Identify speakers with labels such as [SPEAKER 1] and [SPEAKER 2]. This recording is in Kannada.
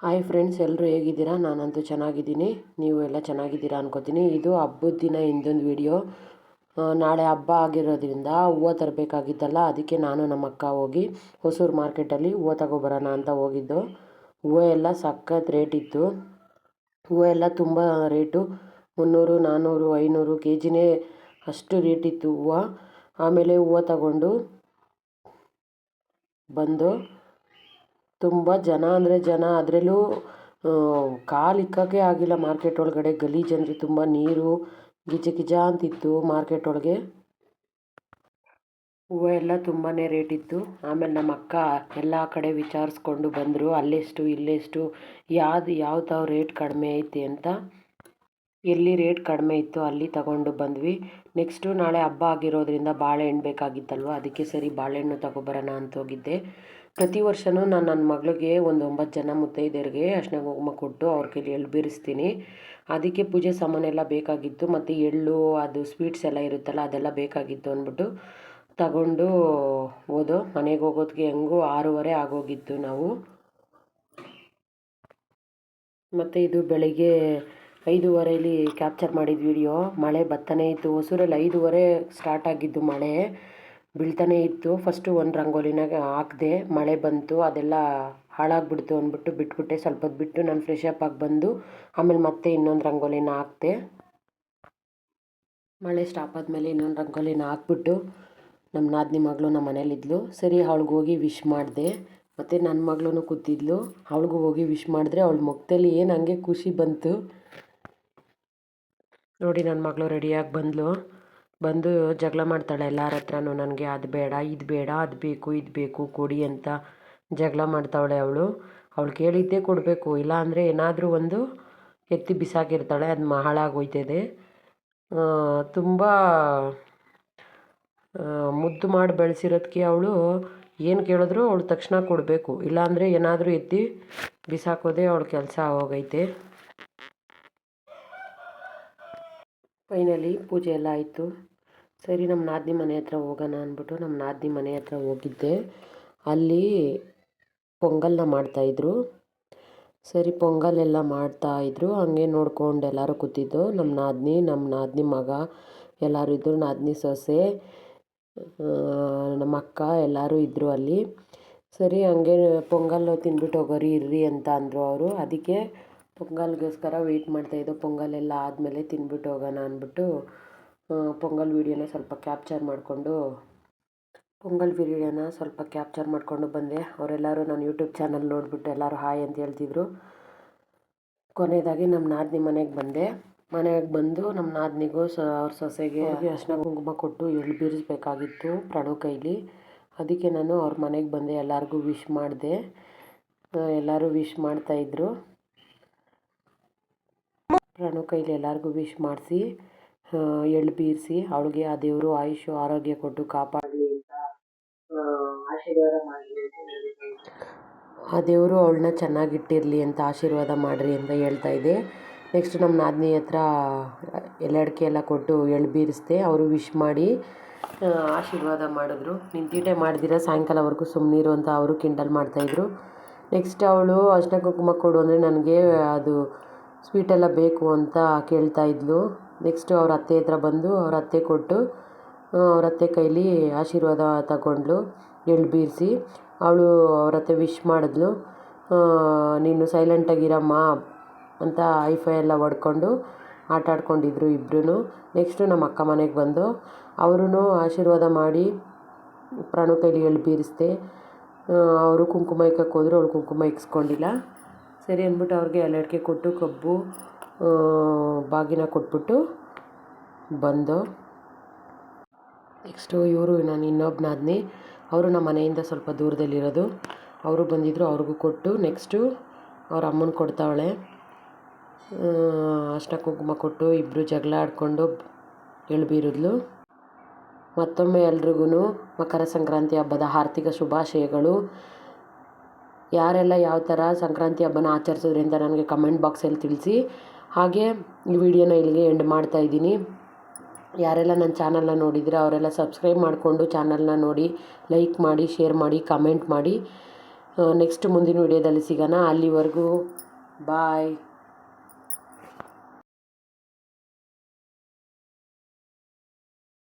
[SPEAKER 1] ಹಾಯ್ ಫ್ರೆಂಡ್ಸ್, ಎಲ್ಲರೂ ಹೇಗಿದ್ದೀರಾ? ನಾನಂತೂ ಚೆನ್ನಾಗಿದ್ದೀನಿ. ನೀವು ಎಲ್ಲ ಚೆನ್ನಾಗಿದ್ದೀರಾ ಅನ್ಕೋತೀನಿ. ಇದು ಹಬ್ಬದ ದಿನ ಹಿಂದೊಂದು ವಿಡಿಯೋ. ನಾಳೆ ಹಬ್ಬ ಆಗಿರೋದ್ರಿಂದ ಹೂವು ತರಬೇಕಾಗಿತ್ತಲ್ಲ, ಅದಕ್ಕೆ ನಾನು ನಮ್ಮ ಅಕ್ಕ ಹೋಗಿ ಹೊಸೂರು ಮಾರ್ಕೆಟಲ್ಲಿ ಹೂವು ತಗೊಬರೋಣ ಅಂತ ಹೋಗಿದ್ದು. ಹೂವು ಎಲ್ಲ ಸಖತ್ ರೇಟ್ ಇತ್ತು. ಹೂವು ಎಲ್ಲ ತುಂಬ ರೇಟು, 300, 400, 500 ಕೆ ಜಿನೇ ಅಷ್ಟು ರೇಟ್ ಇತ್ತು ಹೂವು. ಆಮೇಲೆ ಹೂವು ತಗೊಂಡು ಬಂದು ತುಂಬ ಜನ ಅಂದರೆ ಜನ, ಅದರಲ್ಲೂ ಕಾಲಿಕ್ಕಕ್ಕೆ ಆಗಿಲ್ಲ ಮಾರ್ಕೆಟ್ ಒಳಗಡೆ. ಗಲೀಜು ಅಂದರೆ ತುಂಬ, ನೀರು ಗಿಜ ಅಂತಿತ್ತು ಮಾರ್ಕೆಟ್ ಒಳಗೆ. ಹೂವು ಎಲ್ಲ ತುಂಬಾ ರೇಟ್ ಇತ್ತು. ಆಮೇಲೆ ನಮ್ಮ ಅಕ್ಕ ಎಲ್ಲ ಕಡೆ ವಿಚಾರಿಸ್ಕೊಂಡು ಬಂದರು, ಅಲ್ಲೆಷ್ಟು ಇಲ್ಲೆಷ್ಟು, ಯಾವ ತಾವು ರೇಟ್ ಕಡಿಮೆ ಐತಿ ಅಂತ. ಎಲ್ಲಿ ರೇಟ್ ಕಡಿಮೆ ಇತ್ತು ಅಲ್ಲಿ ತಗೊಂಡು ಬಂದ್ವಿ. ನೆಕ್ಸ್ಟು ನಾಳೆ ಹಬ್ಬ ಆಗಿರೋದ್ರಿಂದ ಬಾಳೆಹಣ್ಣು ಬೇಕಾಗಿತ್ತಲ್ವ, ಅದಕ್ಕೆ ಸರಿ ಬಾಳೆಹಣ್ಣು ತಗೊಬರೋಣ ಅಂತ ಹೋಗಿದ್ದೆ. ಪ್ರತಿ ವರ್ಷವೂ ನಾನು ನನ್ನ ಮಗಳಿಗೆ ಒಂದು 9 ಜನ ಮುತ್ತೈದೆಯರಿಗೆ ಅರಿಶಿನ ಕುಂಕುಮ ಕೊಟ್ಟು ಅವ್ರ ಕೈಲಿ ಎಳ್ಳು ಬೀರಿಸ್ತೀನಿ. ಅದಕ್ಕೆ ಪೂಜೆ ಸಾಮಾನೆಲ್ಲ ಬೇಕಾಗಿತ್ತು, ಮತ್ತು ಎಳ್ಳು, ಅದು ಸ್ವೀಟ್ಸ್ ಎಲ್ಲ ಇರುತ್ತಲ್ಲ ಅದೆಲ್ಲ ಬೇಕಾಗಿತ್ತು ಅಂದ್ಬಿಟ್ಟು ತಗೊಂಡು ಹೋದೋ. ಮನೆಗೆ ಹೋಗೋದಕ್ಕೆ ಹೆಂಗೂ 6:30 ಆಗೋಗಿತ್ತು ನಾವು. ಮತ್ತು ಇದು ಬೆಳಿಗ್ಗೆ 5:30 ಕ್ಯಾಪ್ಚರ್ ಮಾಡಿದ ವಿಡಿಯೋ. ಮಳೆ ಬರ್ತಾನೆ ಇತ್ತು. ಹೊಸೂರಲ್ಲಿ 5:30 ಸ್ಟಾರ್ಟ್ ಆಗಿದ್ದು ಮಳೆ ಬೀಳ್ತಾನೆ ಇತ್ತು. ಫಸ್ಟು ಒಂದು ರಂಗೋಲಿನ ಹಾಕಿದೆ, ಮಳೆ ಬಂತು, ಅದೆಲ್ಲ ಹಾಳಾಗ್ಬಿಡ್ತು ಅಂದ್ಬಿಟ್ಟು ಬಿಟ್ಬಿಟ್ಟೆ. ಸ್ವಲ್ಪ ಹೊತ್ತು ಬಿಟ್ಟು ನಾನು ಫ್ರೆಶ್ ಅಪ್ ಆಗಿ ಬಂದು ಆಮೇಲೆ ಮತ್ತೆ ಇನ್ನೊಂದು ರಂಗೋಲಿನ ಹಾಕ್ದೆ. ಮಳೆ ಸ್ಟಾಪ್ ಆದಮೇಲೆ ಇನ್ನೊಂದು ರಂಗೋಲಿನ ಹಾಕ್ಬಿಟ್ಟು ನಮ್ಮ ನಾದಿನಿ ಮಗಳು ನಮ್ಮ ಮನೇಲಿದ್ಲು. ಸರಿ, ಅವಳಿಗೆ ಹೋಗಿ ವಿಶ್ ಮಾಡಿದೆ. ಮತ್ತು ನನ್ನ ಮಗಳೂ ಕೂತಿದ್ಲು, ಅವಳಿಗೂ ಹೋಗಿ ವಿಶ್ ಮಾಡಿದ್ರೆ ಅವಳ ಮುಖದಲ್ಲಿ ಏನು ಹಂಗೆ ಖುಷಿ ಬಂತು ನೋಡಿ. ನನ್ನ ಮಗಳು ರೆಡಿಯಾಗಿ ಬಂದು ಜಗಳ ಮಾಡ್ತಾಳೆ ಎಲ್ಲರ ಹತ್ರನೂ. ನನಗೆ ಅದು ಬೇಡ, ಇದು ಬೇಡ, ಅದು ಬೇಕು, ಇದು ಬೇಕು ಕೊಡಿ ಅಂತ ಜಗಳ ಮಾಡ್ತಾವಳೆ ಅವಳು. ಕೇಳಿದ್ದೇ ಕೊಡಬೇಕು, ಇಲ್ಲ ಅಂದರೆ ಏನಾದರೂ ಒಂದು ಎತ್ತಿ ಬಿಸಾಕಿರ್ತಾಳೆ, ಅದು ಹಾಳಾಗೋಯ್ತದೆ. ತುಂಬ ಮುದ್ದು ಮಾಡಿ ಬೆಳೆಸಿರೋದಕ್ಕೆ ಅವಳು ಏನು ಕೇಳಿದ್ರು ಅವಳು ತಕ್ಷಣ ಕೊಡಬೇಕು, ಇಲ್ಲಾಂದರೆ ಏನಾದರೂ ಎತ್ತಿ ಬಿಸಾಕೋದೇ ಅವಳ ಕೆಲಸ ಆಗೋಗೈತೆ. ಫೈನಲಿ ಪೂಜೆ ಎಲ್ಲ ಆಯಿತು. ಸರಿ, ನಮ್ಮ ನಾದಿನಿ ಮನೆ ಹತ್ರ ಹೋಗೋಣ ಅಂದ್ಬಿಟ್ಟು ನಮ್ಮ ನಾದಿನಿ ಮನೆ ಹತ್ರ ಹೋಗಿದ್ದೆ. ಅಲ್ಲಿ ಪೊಂಗಲ್ನ ಮಾಡ್ತಾಯಿದ್ರು. ಸರಿ, ಪೊಂಗಲೆಲ್ಲ ಮಾಡ್ತಾಯಿದ್ರು, ಹಂಗೆ ನೋಡ್ಕೊಂಡು ಎಲ್ಲರೂ ಕೂತಿದ್ದು. ನಮ್ಮ ನಾದಿನಿ ಮಗ ಎಲ್ಲರೂ ಇದ್ದರು, ನಾದಿನಿ ಸೊಸೆ, ನಮ್ಮ ಅಕ್ಕ ಎಲ್ಲರೂ ಇದ್ದರು ಅಲ್ಲಿ. ಸರಿ, ಹಂಗೆ ಪೊಂಗಲ್ ತಿಂದ್ಬಿಟ್ಟು ಹೋಗೋರಿ ಇರ್ರಿ ಅಂತ ಅಂದರು ಅವರು. ಅದಕ್ಕೆ ಪೊಂಗಲ್ಗೋಸ್ಕರ ವೆಯ್ಟ್ ಮಾಡ್ತಾಯಿದ್ದೋ. ಪೊಂಗಲೆಲ್ಲ ಆದಮೇಲೆ ತಿಂದ್ಬಿಟ್ಟು ಹೋಗೋಣ ಅಂದ್ಬಿಟ್ಟು ಪೊಂಗಲ್ ವೀಡಿಯೋನ ಸ್ವಲ್ಪ ಕ್ಯಾಪ್ಚರ್ ಮಾಡಿಕೊಂಡು ಬಂದೆ. ಅವರೆಲ್ಲರೂ ನನ್ನ ಯೂಟ್ಯೂಬ್ ಚಾನಲ್ ನೋಡಿಬಿಟ್ಟು ಎಲ್ಲರೂ ಹಾಯ್ ಅಂತ ಹೇಳ್ತಿದ್ರು. ಕೊನೆಯದಾಗಿ ನಮ್ಮ ನಾದಿನಿ ಮನೆಗೆ ಬಂದೆ. ಮನೆಗೆ ಬಂದು ನಮ್ಮ ನಾದಿನಿಗೂ ಅವ್ರ ಸೊಸೆಗೆ ಅರಿಶಿನ ಕುಂಕುಮ ಕೊಟ್ಟು ಎಳ್ಳು ಬೀರಿಸ್ಬೇಕಾಗಿತ್ತು ಪ್ರಣವ್ ಕೈಲಿ. ಅದಕ್ಕೆ ನಾನು ಅವ್ರ ಮನೆಗೆ ಬಂದೆ, ಎಲ್ಲರಿಗೂ ವಿಶ್ ಮಾಡಿದೆ. ಎಲ್ಲರೂ ವಿಶ್ ಮಾಡ್ತಾಯಿದ್ರು. ಪ್ರಣವ್ ಕೈಲಿ ಎಲ್ಲರಿಗೂ ವಿಶ್ ಮಾಡಿಸಿ ಎಳ್ಳು ಬೀರಿಸಿ ಅವಳಿಗೆ ಆ ದೇವರು ಆಯುಷ್ಯ ಆರೋಗ್ಯ ಕೊಟ್ಟು ಕಾಪಾಡಲಿ ಅಂತ ಆಶೀರ್ವಾದ ಮಾಡಲಿ ಅಂತ ಆ ದೇವರು ಅವಳನ್ನ ಚೆನ್ನಾಗಿಟ್ಟಿರಲಿ ಅಂತ ಆಶೀರ್ವಾದ ಮಾಡಿರಿ ಅಂತ ಹೇಳ್ತಾ ಇದ್ದೆ. ನೆಕ್ಸ್ಟ್ ನಮ್ಮ ನಾದಿನಿ ಹತ್ರ ಎಲೆ ಎಲ್ಲ ಕೊಟ್ಟು ಎಳ್ಳು ಬೀರಿಸ್ದೆ. ಅವರು ವಿಶ್ ಮಾಡಿ ಆಶೀರ್ವಾದ ಮಾಡಿದ್ರು. ನೀನು ತೀಟೆ ಮಾಡಿದಿರ ಸಾಯಂಕಾಲವರೆಗೂ ಸುಮ್ಮನಿರು ಅಂತ ಅವರು ಕಿಂಡಲ್ ಮಾಡ್ತಾಯಿದ್ರು. ನೆಕ್ಸ್ಟ್ ಅವಳು ಅರಿಶಿನ ಕುಂಕುಮ ಕೊಡು ಅಂದರೆ ನನಗೆ ಅದು ಸ್ವೀಟೆಲ್ಲ ಬೇಕು ಅಂತ ಕೇಳ್ತಾ ಇದ್ಲು. ನೆಕ್ಸ್ಟು ಅವ್ರ ಅತ್ತೆ ಹತ್ರ ಬಂದು ಅವ್ರ ಅತ್ತೆ ಕೊಟ್ಟು ಅವ್ರ ಅತ್ತೆ ಕೈಲಿ ಆಶೀರ್ವಾದ ತಗೊಂಡ್ಳು ಎಳ್ಳು ಬೀರಿಸಿ. ಅವಳು ಅವ್ರ ಅತ್ತೆ ವಿಶ್ ಮಾಡಿದ್ಲು, ನೀನು ಸೈಲೆಂಟಾಗಿರಮ್ಮ ಅಂತ ಐಫೈ ಎಲ್ಲ ಹೊಡ್ಕೊಂಡು ಆಟ ಆಡ್ಕೊಂಡಿದ್ರು ಇಬ್ಬರೂ. ನೆಕ್ಸ್ಟು ನಮ್ಮ ಅಕ್ಕ ಮನೆಗೆ ಬಂದು ಅವರೂ ಆಶೀರ್ವಾದ ಮಾಡಿ ಪ್ರಣವ್ ಕೈಲಿ ಎಳ್ಳು ಬೀರಿಸ್ದೆ. ಅವರು ಕುಂಕುಮ ಇಕ್ಕಕ್ಕೆ ಹೋದ್ರು, ಅವಳು ಕುಂಕುಮ ಇಕ್ಸ್ಕೊಂಡಿಲ್ಲ. ಸರಿ ಅಂದ್ಬಿಟ್ಟು ಅವ್ರಿಗೆ ಎಲೆ ಕೊಟ್ಟು ಕಬ್ಬು ಬಾಗಿನ ಕೊಟ್ಬಿಟ್ಟು ಬಂದು ನೆಕ್ಸ್ಟು ಇವರು ನಾನು ಇನ್ನೊಬ್ಬ ನಾದಿನಿ, ಅವರು ನಮ್ಮ ಮನೆಯಿಂದ ಸ್ವಲ್ಪ ದೂರದಲ್ಲಿರೋದು, ಅವರು ಬಂದಿದ್ದರು, ಅವ್ರಿಗೂ ಕೊಟ್ಟು ನೆಕ್ಸ್ಟು ಅವ್ರ ಅಮ್ಮನ ಕೊಡ್ತಾವಳೆ. ಅರಿಶಿನ ಕುಂಕುಮ ಕೊಟ್ಟು ಇಬ್ಬರು ಜಗಳ ಆಡಿಕೊಂಡು ಎಳ್ಳು ಬೀರಿದ್ಲು. ಮತ್ತೊಮ್ಮೆ ಎಲ್ರಿಗೂ ಮಕರ ಸಂಕ್ರಾಂತಿ ಹಬ್ಬದ ಆರ್ಥಿಕ ಶುಭಾಶಯಗಳು. ಯಾರೆಲ್ಲ ಯಾವ ಥರ ಸಂಕ್ರಾಂತಿ ಹಬ್ಬನ ಆಚರಿಸಿದ್ರಿ ಅಂತ ನನಗೆ ಕಮೆಂಟ್ ಬಾಕ್ಸಲ್ಲಿ ತಿಳಿಸಿ. ಹಾಗೆ ಈ ವಿಡಿಯೋನ ಇಲ್ಲಿಗೆ ಎಂಡ್ ಮಾಡ್ತಾಯಿದ್ದೀನಿ. ಯಾರೆಲ್ಲ ನನ್ನ ಚಾನಲ್ನ ನೋಡಿದರೆ ಅವರೆಲ್ಲ ಸಬ್ಸ್ಕ್ರೈಬ್ ಮಾಡಿಕೊಂಡು ಚಾನಲ್ನ ನೋಡಿ, ಲೈಕ್ ಮಾಡಿ, ಶೇರ್ ಮಾಡಿ, ಕಮೆಂಟ್ ಮಾಡಿ. ನೆಕ್ಸ್ಟ್ ಮುಂದಿನ ವಿಡಿಯೋದಲ್ಲಿ ಸಿಗೋಣ. ಅಲ್ಲಿವರೆಗೂ ಬಾಯ್.